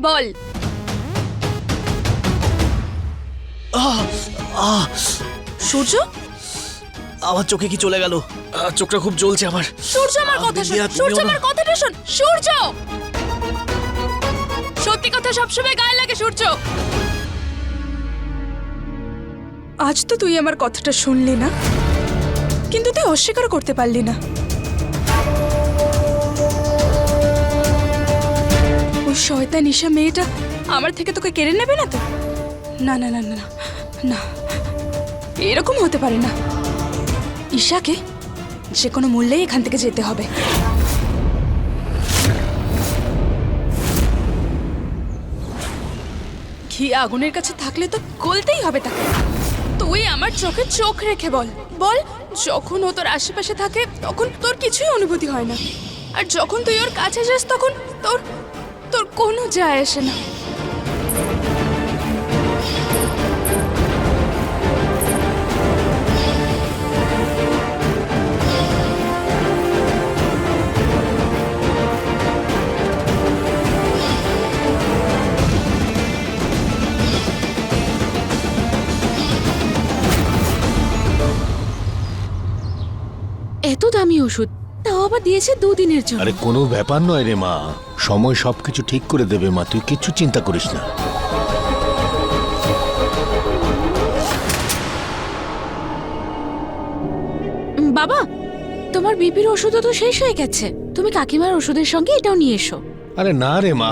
বল। সূর্য, আমার চোখে কি চলে গেল? চোখটা খুব জ্বলছে আমার। সূর্য আমার কথা শোন, সূর্য আমার কথাটা শোন। সূর্য, সত্যি কথা সবসময় গায়ে লাগে সূর্য। আজ তো তুই আমার কথাটা শুনলি না, কিন্তু তুই অস্বীকার করতে পারলি না। ওই শয়তান ঈশা মেয়েটা আমার থেকে তোকে কেড়ে নেবে না তো? না না না না না না, এরকম হতে পারে না। ঈশাকে যে কোনো মূল্যেই এখান থেকে যেতে হবে। ঘি আগুনের কাছে থাকলে তো গলতেই হবে তাকে। তুই আমার চোখে চোখ রেখে বল, বল যখন ও তোর আশেপাশে থাকে তখন তোর কিছুই অনুভূতি হয় না, আর যখন তুই ওর কাছে যাস তখন তোর তোর কোনো যায় আসে না। এত দামি ওষুধ, তাও আবার দিয়েছে 2 দিনের জন্য। আরে কোনো ব্যাপার নয় রে মা, সময় সবকিছু ঠিক করে দেবে মা, তুই কিচ্ছু চিন্তা করিস না। বাবা, তোমার বিপির ওষুধও তো শেষ হয়ে গেছে, তুমি কাকিমার ওষুধের সঙ্গে এটাও নিয়ে এসো। আরে না রে মা,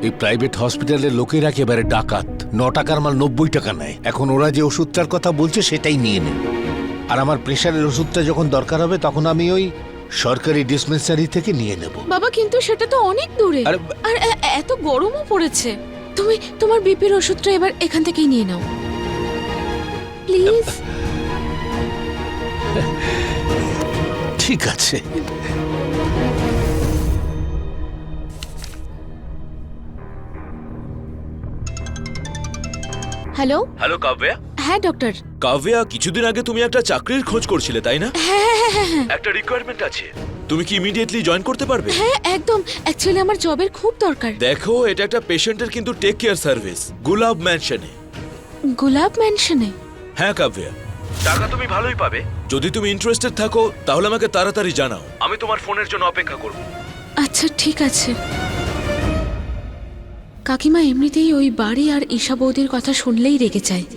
এই প্রাইভেট হসপিটালের লোকেরা একেবারে ডাকাত। 9 টাকার মাল 90 টাকা নেয়। এখন ওরা যে ওষুধটার কথা বলছে সেটাই নিয়ে নে। আর আমার প্রেশারের ওষুধটা যখন দরকার হবে তখন আমি ওই সরকারি ডিসপেন্সারি থেকে নিয়ে নেব। বাবা, কিন্তু সেটা তো অনেক দূরে, আরে আর এত গরমও পড়েছে। তুমি তোমার বিপির ওষুধটা এবার এখান থেকেই নিয়ে নাও প্লিজ। ঠিক আছে। হ্যালো। হ্যালো কাব্যা। হ্যাঁ ডক্টর। কাব্যা, কিছুদিন আগে তুমি একটা চাকরির খোঁজ করছিলে তাই না? হ্যাঁ, একটা রিকোয়ারমেন্ট আছে, তুমি কি ইমিডিয়েটলি জয়েন করতে পারবে? হ্যাঁ একদম, অ্যাকচুয়ালি আমার জবের খুব দরকার। দেখো, এটা একটা পেশেন্টের কিন্তু টেক কেয়ার সার্ভিস, গুলাব ম্যানশনে। গোলাপ ম্যানশনে? হ্যাঁ কাব্যা, টাকা তুমি ভালোই পাবে। যদি তুমি ইন্টারেস্টেড থাকো তাহলে আমাকে তাড়াতাড়ি জানাও, আমি তোমার ফোনের জন্য অপেক্ষা করব। আচ্ছা ঠিক আছে। কাকিমা এমনিতেই ওই বাড়ি আর ঈশা বৌদির কথা শুনলেই রেগে যায়।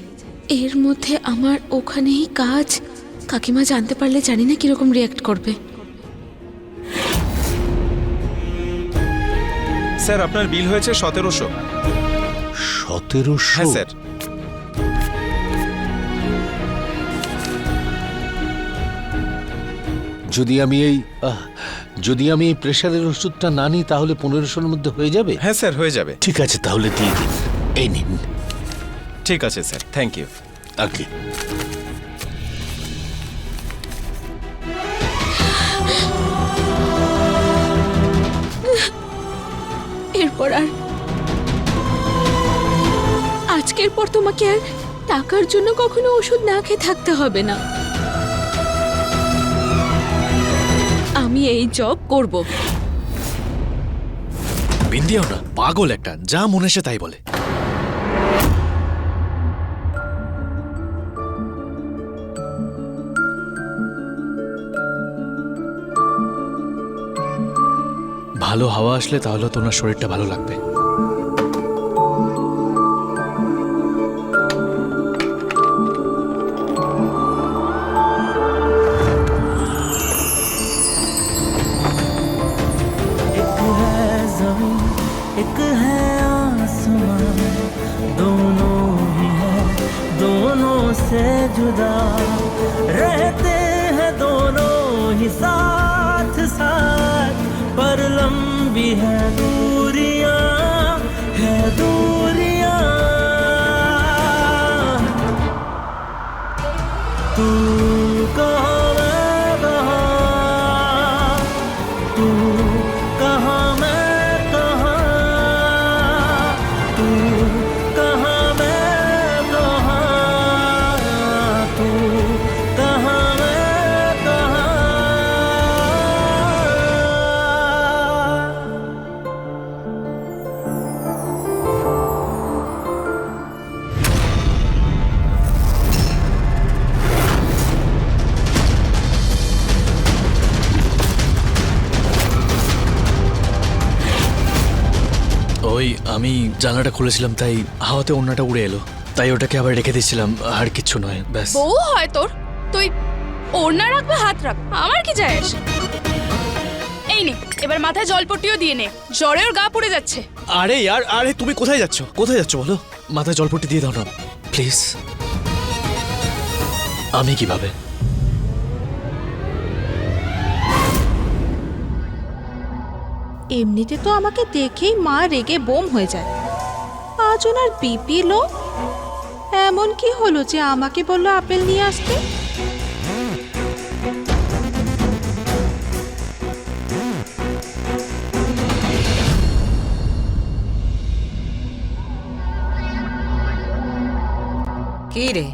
এর মধ্যে আমার ওখানেই কাজ, কাকিমা জানতে পারলে জানি না কিরকম রিয়াক্ট করবে। স্যার, আপনার বিল হয়েছে 1700। 1700? হ্যাঁ স্যার। যদি আমি এই প্রেশারের ওষুধটা না নিই তাহলে 1500-এর মধ্যে হয়ে যাবে? হ্যাঁ স্যার, হয়ে যাবে। ঠিক আছে, তাহলে দিয়ে দিন। এই নিন। ঠিক আছে স্যার, থ্যাংক ইউ। ওকে। এরপর আর আজকের পর তোমাকে আর টাকার জন্য কখনো ওষুধ না খেয়ে থাকতে হবে না। আমি এই জব করব। বিন্দিয়াও না, পাগল একটা, যা মনে আসে তাই বলে। ভালো হাওয়া আসলে তাহলে তোমার শরীরটা ভালো লাগবে। एक है आसमां, दोनों ही है, दोनों से जुदा रहते हैं दोनों ही साथ साथ, पर लंबी है दूरियां, है दूरियां। तू कहाँ मैं कहाँ, तू कहाँ मैं कहाँ, तू कहाँ मैं कहाँ, तू कहाँ मैं कहाँ। ওই আমি জানলাটা খুলেছিলাম, তাই হাওয়াতে ওড়নাটা উড়ে এলো, তাই ওটাকে আবার রেখে দিয়েছিলাম, আর কিচ্ছু নয়, ব্যাস। বউ হয় তোর, তুই ওড়না রাখবে হাত রাখ, আমার কি যায় আসে? এই নে, এবার মাথায় জলপট্টিও দিয়ে নে, জ্বরে ওর গা পুড়ে যাচ্ছে। আরে ইয়ার, আরে তুমি কোথায় যাচ্ছ? কোথায় যাচ্ছ বলো? মাথায় জলপট্টি দিয়ে দাও না প্লিজ। আমি কিভাবে? এমনিতে তো আমাকে দেখেই মা রেগে বোম হয়ে যায়, আজ ওনার বিপি লো। এমন কি হলো যে আমাকে বললো আপেল নিয়ে আসতে? কি রে,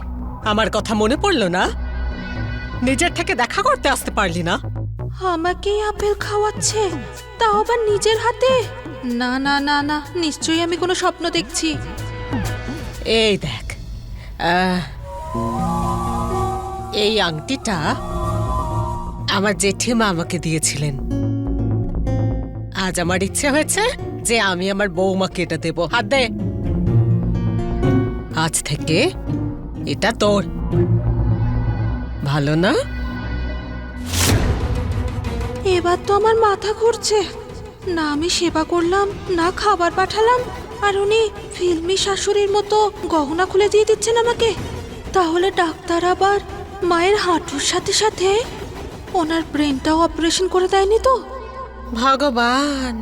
আমার কথা মনে পড়লো না? নিজের থেকে দেখা করতে আসতে পারলি না? আমাকেই আপেল খাওয়াচ্ছে, তাও আবার নিজের হাতে? না না না না, নিশ্চয়ই আমি কোনো স্বপ্ন দেখছি। এই দেখ, এই আংটিটা আমার জেঠিমা আমাকে দিয়েছিলেন। আজ আমার ইচ্ছে হয়েছে যে আমি আমার বৌমাকে এটা দেব। হাত দে। আজ থেকে এটা তোর। ভালো না? এবার তো আমার মাথা ঘুরছে, না আমি সেবা করলাম, না খাবার পাঠালাম, আর উনি ফিল্মি শাশুড়ির মতো গহনা খুলে দিয়ে দিচ্ছেন আমাকে। তাহলে ডাক্তার আবার মায়ের হাঁটুর সাথে সাথে ওনার ব্রেনটাও অপারেশন করে দেয়নি তো? ভগবান,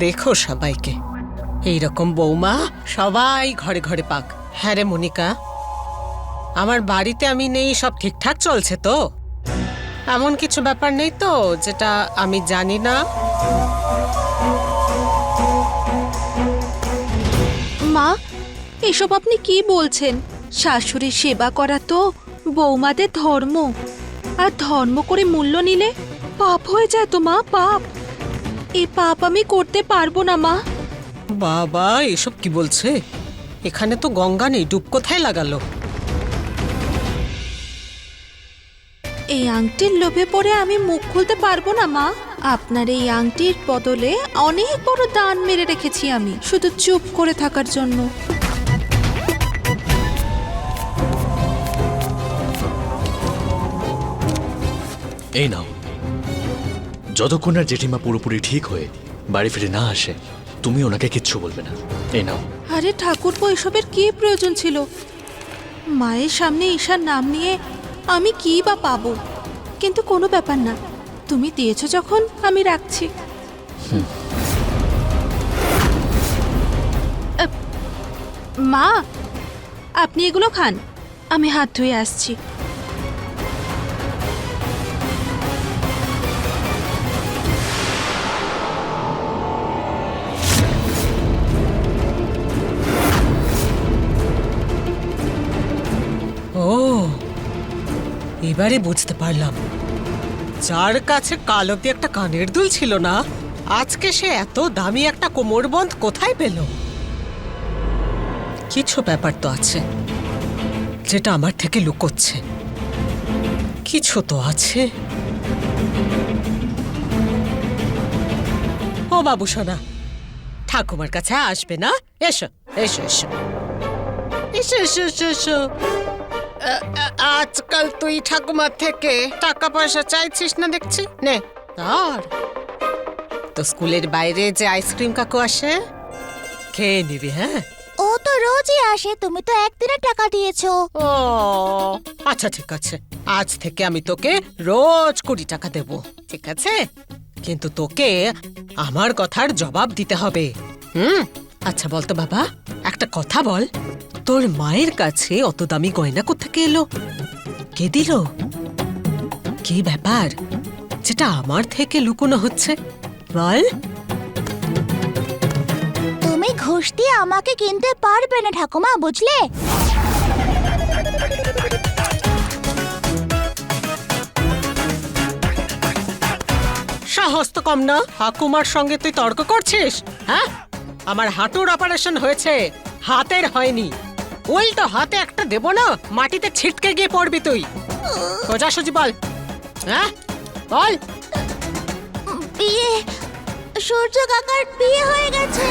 দেখো সবাইকে এইরকম বৌমা সবাই ঘরে ঘরে পাক। হ্যাঁ রে মনিকা, আমার বাড়িতে আমি নেই, সব ঠিকঠাক চলছে তো? এমন কিছু ব্যাপার নেই তো যেটা আমি জানি না? মা, এসব আপনি কি বলছেন? শাশুড়ির সেবা করা তো বৌমাদের ধর্ম, আর ধর্ম করে মূল্য নিলে পাপ হয়ে যায় তো মা, পাপ। এই পাপ আমি করতে পারবো না মা। বাবা, এসব কি বলছে? এখানে তো গঙ্গা নেই, ডুব কোথায় লাগালো? এই আংটির লোভে পড়ে আমি মুখ খুলতে পারবো না মা। আপনার এই আংটির বদলে অনেক বড় দান মেরে রেখেছি আমি, শুধু চুপ করে থাকার জন্য। এই নাও, যতক্ষণ আর জেঠিমা পুরোপুরি ঠিক হয়ে বাড়ি ফিরে না আসে, তুমি ওনাকে কিচ্ছু বলবে না। এই নাও। আরে ঠাকুরপো, এসবের কি প্রয়োজন ছিল? মায়ের সামনে ঈশার নাম নিয়ে আমি কি বা পাবো? কিন্তু কোনো ব্যাপার না, তুমি দিয়েছো যখন আমি রাখছি। মা, আপনি এগুলো খান, আমি হাত ধুয়ে আসছি। ও, এবারে বুঝতে পারলাম, যার কাছে কাল অব্দি একটা কানের দুল ছিল না, আজকে সে এত দামি একটা কোমরবন্ধ কোথায় পেল? কিছু ব্যাপার তো আছে যেটা আমার থেকে লুকোচ্ছে, কিছু তো আছে। ও বাবু সোনা, ঠাকুমার কাছে আসবে না? এসো এসো এসো এসো এসো এসো এসো। আজকাল তুই ঠাকুমার থেকে টাকা পয়সা চাইছিস না দেখছি। নে ধর, তো স্কুলের বাইরে যে আইসক্রিম কাকু আসে, খেয়ে নিবি। হ্যাঁ, ও তো রোজই আসে, তুমি তো একদিনে টাকা দিয়েছো। ও আচ্ছা ঠিক আছে, আজ থেকে আমি তোকে রোজ 20 টাকা দেব, ঠিক আছে? কিন্তু তোকে আমার কথার জবাব দিতে হবে। আচ্ছা বলতো বাবা, একটা কথা বল, তোর মায়ের কাছে অত দামি গয়না কোত্থেকে এলো? কে দিল? কি ব্যাপার যেটা আমার থেকে লুকোনো হচ্ছে, বল? তুমি ঘুষ দিয়ে আমাকে কিনতে পারবে না ঠাকুমা, বুঝলে? সাহস তো কম না, ঠাকুমার সঙ্গে তুই তর্ক করছিস? হ্যাঁ, আমার হাঁটুর অপারেশন হয়েছে, হাতের হয়নি। উল্টো হাতে একটা দেব না, মাটিতে ছিটকে গিয়ে পড়বি তুই। সোজাসুজি বল, হ্যাঁ বল। বিয়ে, সূর্য কাকার বিয়ে হয়ে গেছে।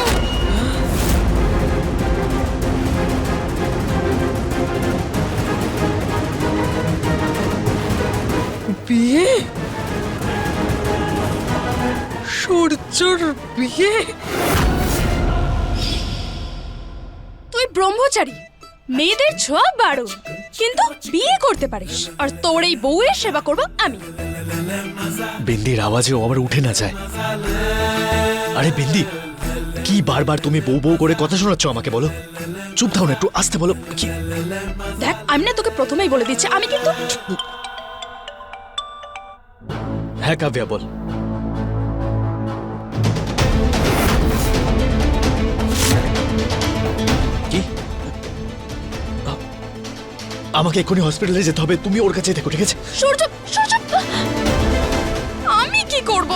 বিয়ে? তুই ব্রহ্মচারী, মেয়েদের ছোঁয়া বারো, কিন্তু বিয়ে করতে পারিস। আর তোর এই বউয়ের সেবা করব আমি। বিন্দির আওয়াজেও আবার উঠে না যায়। আরে বিন্দি, কি বারবার তুমি বউ বউ করে কথা শোনাচ্ছ আমাকে? বলো, চুপ থাও না, একটু আসতে বলো। কি দেখ, আমি না তোকে প্রথমেই বলে দিচ্ছি, আমি কিন্তু হ্যাঁ কাব্যা বল। কি? আমাকে এক্ষুনি হসপিটালে যেতে হবে, তুমি ওর কাছে দেখো, ঠিক আছে? সূর্য, সূর্য, আমি কি করব?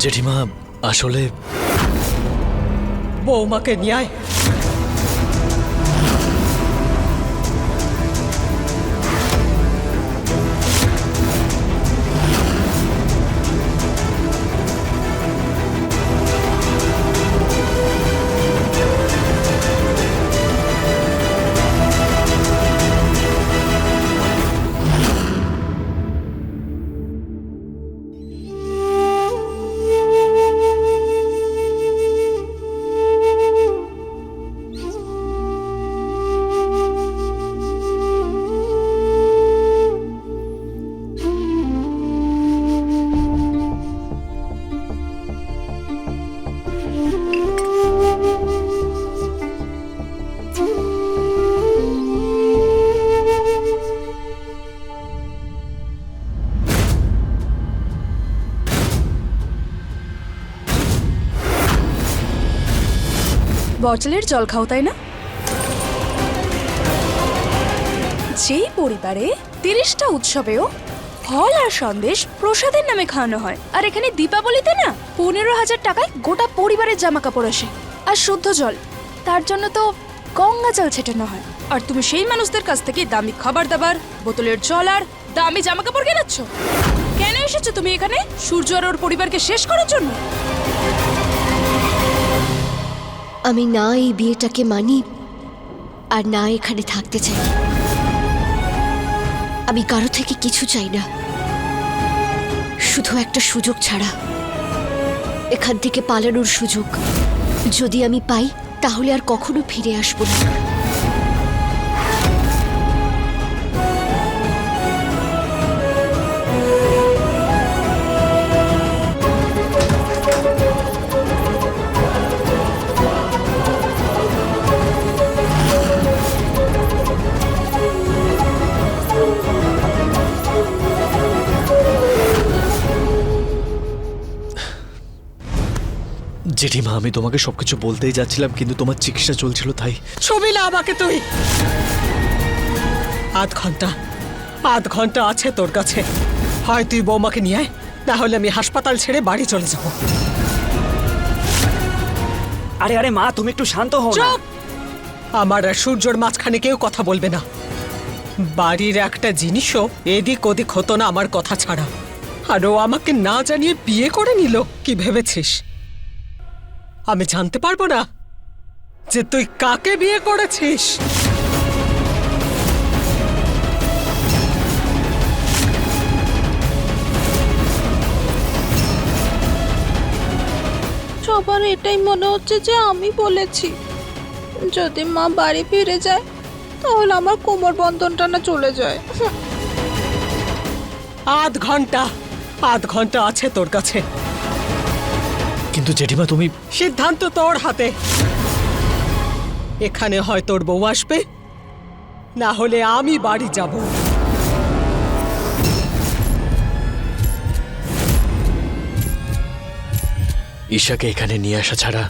জেঠিমা, আসলে বৌমাকে নিয়ে আয়। বটলের জল খাও, তাই না? যেই পরিবারে 30টা উৎসবেও ফল আর সন্দেশ প্রসাদের নামে খাওয়ানো হয়, আর এখানে দীপাবলিতে না 15,000 টাকায় গোটা পরিবারের জামা কাপড় আসে, আর শুদ্ধ জল, তার জন্য তো গঙ্গা জল ছেটানো হয়। আর তুমি সেই মানুষদের কাছ থেকে দামি খাবার দাবার, বোতলের জল আর দামি জামা কাপড় কেনাচ্ছ। কেন এসেছো তুমি এখানে? সূর্য আর ওর পরিবারকে শেষ করার জন্য? আমি না এই বিয়েটাকে মানি আর না এখানে থাকতে চাই। আমি কারো থেকে কিছু চাই না, শুধু একটা সুযোগ ছাড়া, এখান থেকে পালানোর সুযোগ। যদি আমি পাই তাহলে আর কখনো ফিরে আসবো না। জেঠিমা, আমি তোমাকে সবকিছু বলতেই যাচ্ছিলাম, কিন্তু তোমার চিকিৎসা চলছিল তাই। ছবি না আমাকে তুই। আধ ঘন্টা আছে তোর কাছে। হয় তুই বৌমাকে নিয়ে আয়, তাহলে আমি হাসপাতাল ছেড়ে বাড়ি চলে যাব। আরে আরে মা, তুমি একটু শান্ত হও না। চুপ! আমার আর সূর্যর মাঝখানে কেউ কথা বলবে না। বাড়ির একটা জিনিসও এদিক ওদিক হতো না আমার কথা ছাড়া। আর ও আমাকে না জানিয়ে বিয়ে করে নিল। কি ভেবেছিস আমি জানতে পারবো না যে তুই কাকে বিয়ে করেছিস? সবার এটাই মনে হচ্ছে যে আমি বলেছি। যদি মা বাড়ি ফিরে যায় তাহলে আমার কোমর বন্ধনটা না চলে যায়। আধ ঘন্টা আছে তোর কাছে। কিন্তু জেঠিমা, তুমি সিদ্ধান্ত তোর হাতে। এখানে হয় তোর বউ আসবে, না হলে আমি বাড়ি যাব। ঈশাকে এখানে নিয়ে আসা ছাড়া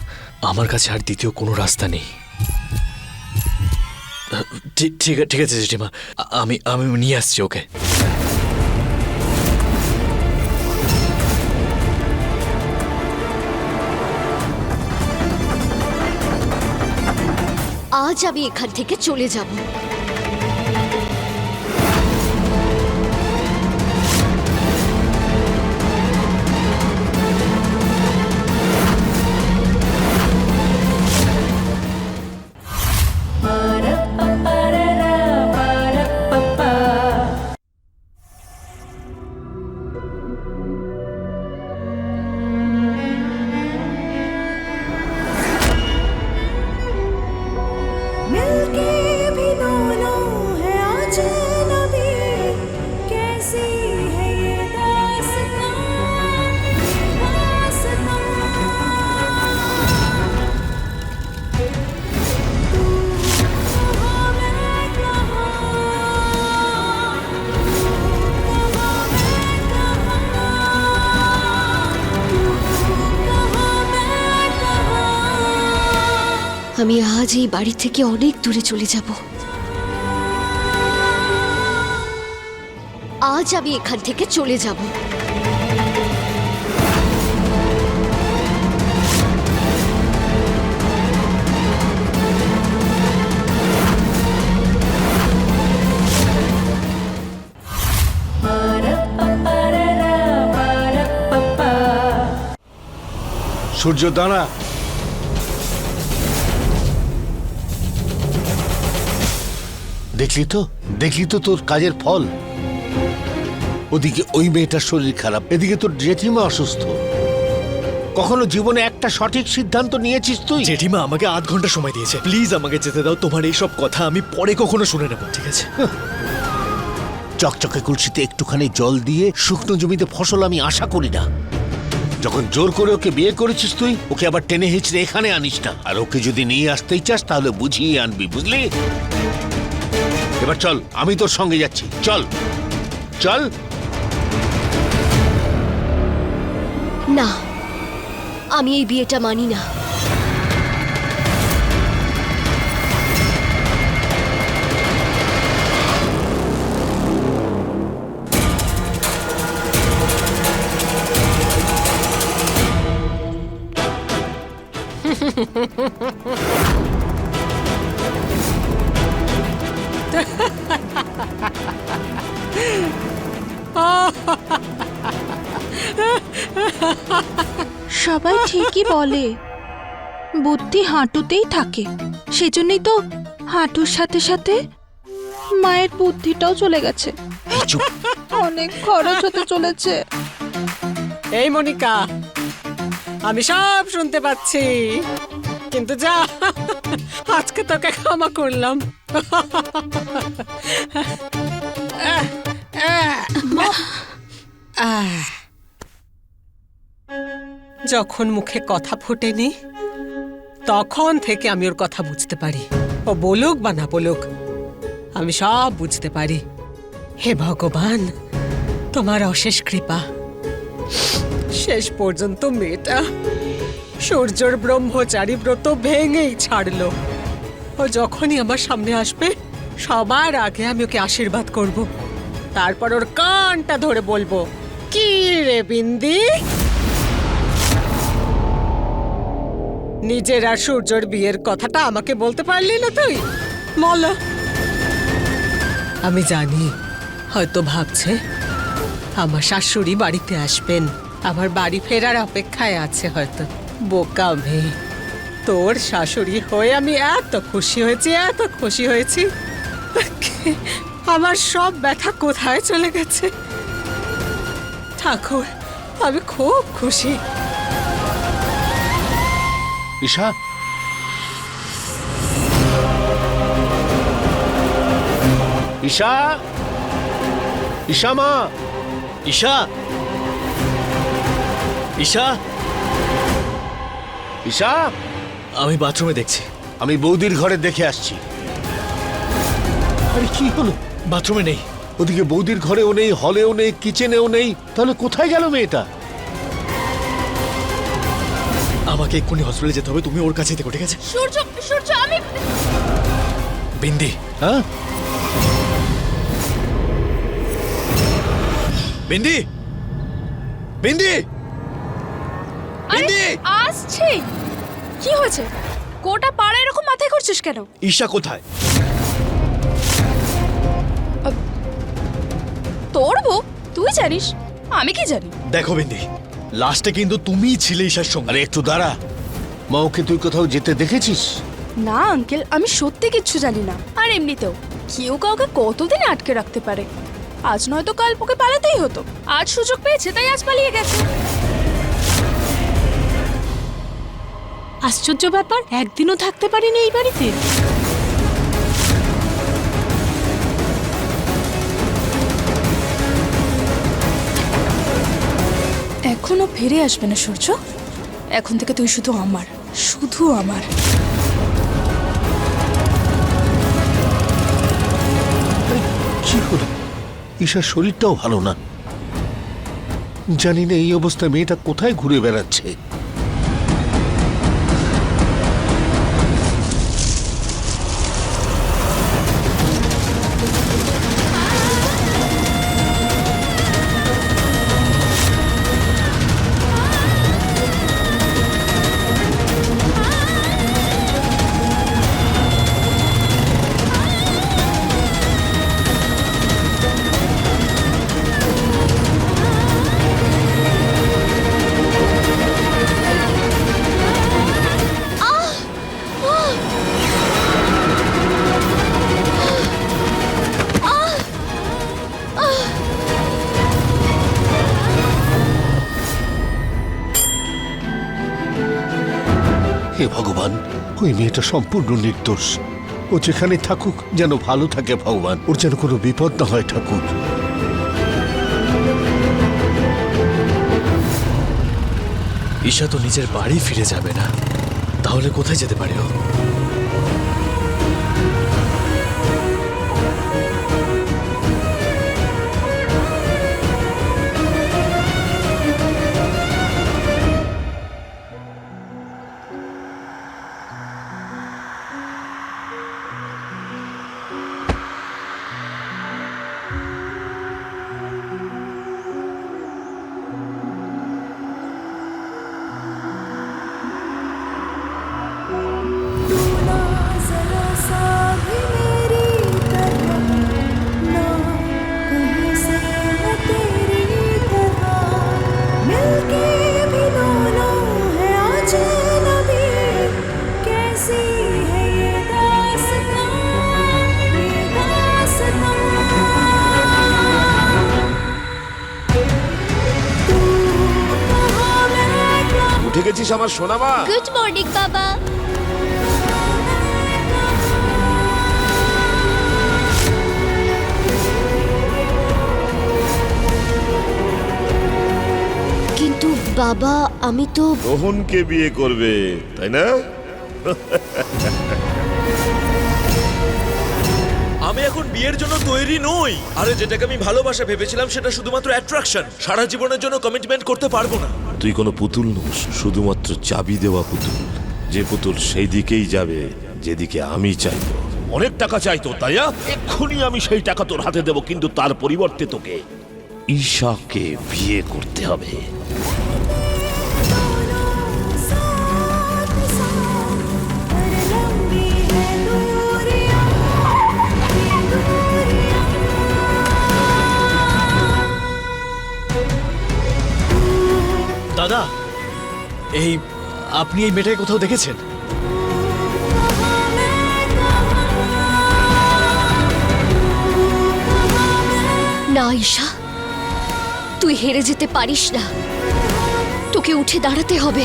আমার কাছে আর দ্বিতীয় কোনো রাস্তা নেই। ঠিক আছে জেঠিমা, আমি নিয়ে আসছি ওকে। আজ আমি এখান থেকে চলে যাব। আমি আজ এই বাড়ি থেকে অনেক দূরে চলে যাব। আজ আমি এখান থেকে চলে যাব। সূর্য দাঁড়া। দেখলি তো তোর কাজের ফল। ওদিকে ওই মেয়েটার শরীর খারাপ, এদিকে তোর জেঠিমা অসুস্থ। কখনো জীবনে একটা সঠিক সিদ্ধান্ত নিয়েছিস তুই? জেঠিমা আমাকে 8 ঘন্টা সময় দিয়েছে, প্লিজ আমাকে যেতে দাও। তোমার এইসব কথা আমি পরে কখনো শুনে নেব, ঠিক আছে? চকচকে কলসিতে একটুখানি জল দিয়ে শুকনো জমিতে ফসল আমি আশা করি না। যখন জোর করে ওকে বিয়ে করেছিস তুই, ওকে আবার টেনে হিঁচড়ে এখানে আনিস না। আর ওকে যদি নিয়ে আসতেই চাস তাহলে বুঝিয়ে আনবি, বুঝলি? এবার চল, আমি তোর সঙ্গে যাচ্ছি। চল চল। না, আমি এই বিয়েটা মানি না। সবাই ঠিকই বলে বুদ্ধি হাঁটুতেই থাকে, সেজন্যই তো হাঁটুর সাথে সাথে মায়ের বুদ্ধিটাও চলে গেছে। অনেক খরচ হতে চলেছে। এই মনিকা, আমি সব শুনতে পাচ্ছি, কিন্তু যা, আজকে তোকে ক্ষমা করলাম। যখন মুখে কথা ফোটেনি তখন থেকে আমি ওর কথা বুঝতে পারি। ও বলুক বা না বলুক, আমি সব বুঝতে পারি। হে ভগবান, তোমার অশেষ কৃপা। শেষ পর্যন্ত মেয়েটা সূর্যর ব্রহ্মচারী ব্রত ভেঙেই ছাড়লো। ও যখনই আমার সামনে আসবে সবার আগে আমি ওকে আশীর্বাদ করব, তারপর ওর কানটা ধরে বলবো, কি রে বিন্দি, নিজের আর সূর্যর বিয়ের কথাটা আমাকে বলতে পারলি না তুই? বল। আমি জানি হয়তো ভাবছে আমার শাশুড়ি বাড়িতে আসবেন, আমার বাড়ি ফেরার অপেক্ষায় আছে হয়তো। বোকা মেয়ে, তোর শাশুড়ি হয়ে আমি এত খুশি হয়েছি, আমার সব ব্যথা কোথায় চলে গেছে। ঠাকুর, আমি খুব খুশি। ঈশা, ঈশা, ঈশা মা, ঈশা, ঈশা, ঈশা। আমি বাথরুমে দেখছি। আমি বৌদির ঘরে দেখে আসছি। আরে কি হলো? বাথরুমে নেই। ওদিকে বৌদির ঘরেও নেই, হলেও নেই, কিচেনেও নেই, তাহলে কোথায় গেল মেয়েটা? আমাকে এক্ষুনি হসপিটালে যেতে হবে, তুমি ওর কাছেই থেকো, ঠিক আছে? সূর্য, সূর্য, আমি বিন্দি, হ্যাঁ বিন্দি, বিন্দি, বিন্দি। আসছি। কি হয়েছে? গোটা পাড়া এরকম মাথায় করছিস কেন? ঈশা কোথায়? তোর বউ, তুই জানিস, আমি কি জানি? দেখো বিন্দি, লাস্টে কিন্তু তুমিই ছিলে ঈশার সঙ্গে। আরে একটু দাঁড়া, মা ওকে তুই কোথাও যেতে দেখেছিস? না আঙ্কেল, আমি সত্যি কিচ্ছু জানি না। আর এমনিতেও কেউ কাউকে কতদিন আটকে রাখতে পারে? আজ নয়তো কাল ওকে পালাতেই হতো। আজ সুযোগ পেয়েছে তাই আজ পালিয়ে গেছে। আশ্চর্য ব্যাপার, একদিনও থাকতে পারিনি এই বাড়িতে। এখনো ফিরে আসবে না সূর্য। এখন থেকে তুই শুধু আমার, শুধু আমার। কি হলো? ঈশার শরীরটাও ভালো না, জানি না এই অবস্থায় মেয়েটা কোথায় ঘুরে বেড়াচ্ছে। ওই মেয়েটা সম্পূর্ণ নির্দোষ। ও যেখানে থাকুক যেন ভালো থাকে ভগবান, ওর যেন কোনো বিপদ না হয় ঠাকুর। ঈশা তো নিজের বাড়ি ফিরে যাবে না, তাহলে কোথায় যেতে পারে ও? উঠে গেছিস আমার সোনা মা? গুড মর্নিং বাবা। কিন্তু বাবা, আমি তো রোহনকে বিয়ে করবে, তাই না? আমি এখন বিয়ের জন্য তৈরি নই। আরে যেটাকে আমি ভালোবাসা ভেবেছিলাম সেটা শুধুমাত্র অ্যাট্রাকশন। সারা জীবনের জন্য কমিটমেন্ট করতে পারবো না। তুই কোনো পুতুল নোস, শুধুমাত্র চাবি দেওয়া পুতুল। যে পুতুল সেই দিকেই যাবে যেদিকে আমি চাইবো। অনেক টাকা চাইতো, তাই না? এক্ষুনি আমি সেই টাকা তোর হাতে দেবো, কিন্তু তার পরিবর্তে তোকে ঈশাকে বিয়ে করতে হবে। দাদা, আপনি এই মেয়েটাকে কোথাও দেখেছেন? না ঈশা, তুই হেরে যেতে পারিস না, তোকে উঠে দাঁড়াতে হবে।